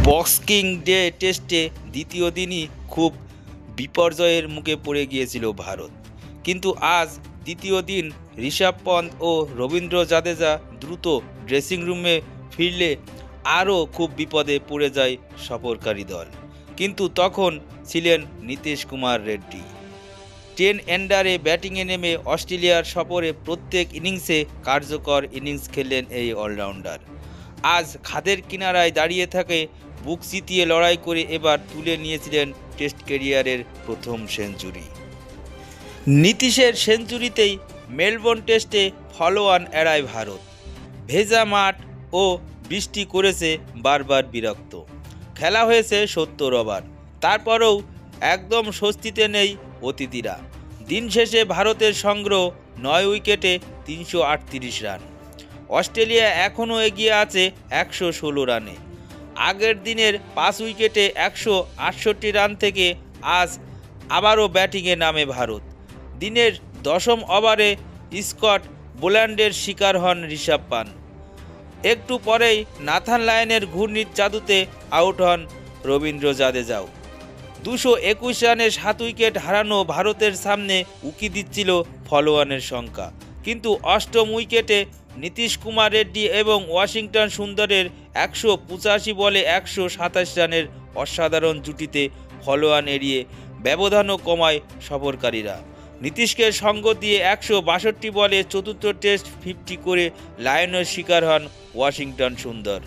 Boxing day টেস্টে দ্বিতীয় দিনই খুব বিপর্যয়ের মুখে পড়ে গিয়েছিল ভারত, কিন্তু আজ দ্বিতীয় দিন ঋষভ পন্থ ও রবীন্দ্র জাদেজা দ্রুত ড্রেসিং রুমে ফিরলে আরও খুব বিপদে পড়ে যায় সফরকারী দল। কিন্তু তখন ছিলেন নীতিশ কুমার রেড্ডি। 10 আন্ডারে ব্যাটিংয়ে নেমে অস্ট্রেলিয়ার সফরে প্রত্যেক ইনিংসে কার্যকর ইনিংস খেললেন এই অলরাউন্ডার। আজ খাদের কিনারায় দাঁড়িয়ে থাকে বুক চিতিয়ে লড়াই করে এবার তুলে নিয়েছিলেন টেস্ট ক্যারিয়ারের প্রথম সেঞ্চুরি। নীতিশের সেঞ্চুরিতেই মেলবোর্ন টেস্টে ফলোঅন এড়ায় ভারত। ভেজা মাঠ ও বৃষ্টি করেছে বারবার বিরক্ত। খেলা হয়েছে 70 ওভার, তারপরেও একদম স্বস্তিতে নেই অতিথিরা। দিন শেষে ভারতের সংগ্রহ 9 উইকেটে 338 রান। অস্ট্রেলিয়া এখনও এগিয়ে আছে 116 রানে। আগের দিনের 5 উইকেটে 168 রান থেকে আজ আবারও ব্যাটিংয়ে নামে ভারত। দিনের 10ম ওভারে স্কট বোল্যান্ডের শিকার হন ঋষভ পান্থ। একটু পরেই নাথান লায়নের ঘূর্ণির জাদুতে আউট হন রবীন্দ্র জাদেজাও। 221 রানে 7 উইকেট হারানো ভারতের সামনে উকি দিচ্ছিল ফলোঅনের সংখ্যা, কিন্তু 8ম উইকেটে নীতিশ কুমার রেড্ডি এবং ওয়াশিংটন সুন্দরের 185 বলে 127 রানের অসাধারণ জুটিতে ফলোঅন এড়িয়ে ব্যবধানও কমায় সফরকারীরা। নীতিশকে সঙ্গ দিয়ে 162 বলে চতুর্থ টেস্ট 50 করে লায়নের শিকার হন ওয়াশিংটন সুন্দর।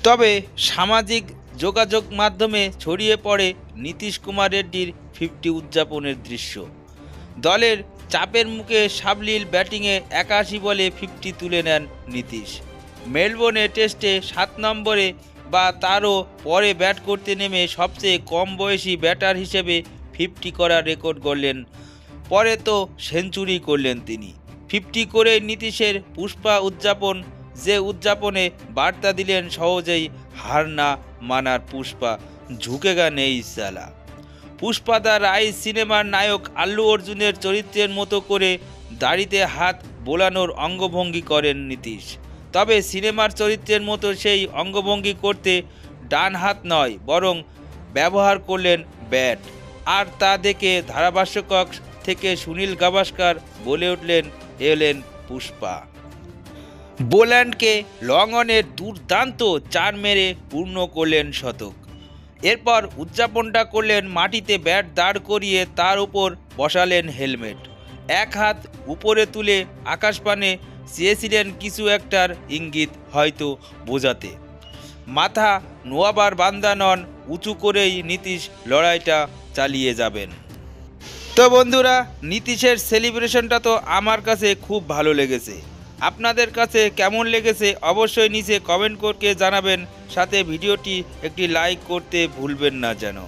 তবে সামাজিক যোগাযোগ মাধ্যমে ছড়িয়ে পড়ে নীতিশ কুমার রেড্ডির 50 উদযাপনের দৃশ্য। দলের চাপের মুখে সাবলীল ব্যাটিংয়ে 81 বলে 50 তুলে নেন নীতিশ। মেলবোর্নে টেস্টে 7 নম্বরে বা তারও পরে ব্যাট করতে নেমে সবচেয়ে কম বয়সী ব্যাটার হিসেবে 50 করার রেকর্ড গড়লেন। পরে তো সেঞ্চুরি করলেন তিনি। 50 করে নীতিশের পুষ্পা উদযাপন, যে উদযাপনে বার্তা দিলেন সহজেই হার না মানার পুষ্পা, ঝুঁকেগা নেই সালা। পুষ্পা দ্য রাইজ সিনেমার নায়ক আল্লু অর্জুনের চরিত্রের মতো করে দাড়িতে হাত বোলানোর অঙ্গভঙ্গি করেন নীতিশ। তবে সিনেমার চরিত্রের মতো সেই অঙ্গভঙ্গি করতে ডান হাত নয়, বরং ব্যবহার করলেন ব্যাট। আর তা দেখে ধারাভাষ্যকক থেকে সুনীল গাভাস্কার বলে উঠলেন, এলেন পুষ্পা। বোল্যান্ডকে লং অনের দুর্দান্ত 4 মেরে পূর্ণ করলেন শতক। এরপর উদযাপনটা করলেন মাটিতে ব্যাট দাঁড় করিয়ে তার উপর বসালেন হেলমেট। এক হাত উপরে তুলে আকাশপানে চেয়েছিলেন কিছু একটার ইঙ্গিত হয়তো বোঝাতে। মাথা নোয়াবার বান্দা নন, উঁচু করেই নীতিশ লড়াইটা চালিয়ে যাবেন। তো বন্ধুরা, নীতিশের সেলিব্রেশনটা তো আমার কাছে খুব ভালো লেগেছে। আপনাদের কাছে কেমন লেগেছে অবশ্যই নিচে কমেন্ট করে জানাবেন। সাথে ভিডিওটি একটি লাইক করতে ভুলবেন না যেন।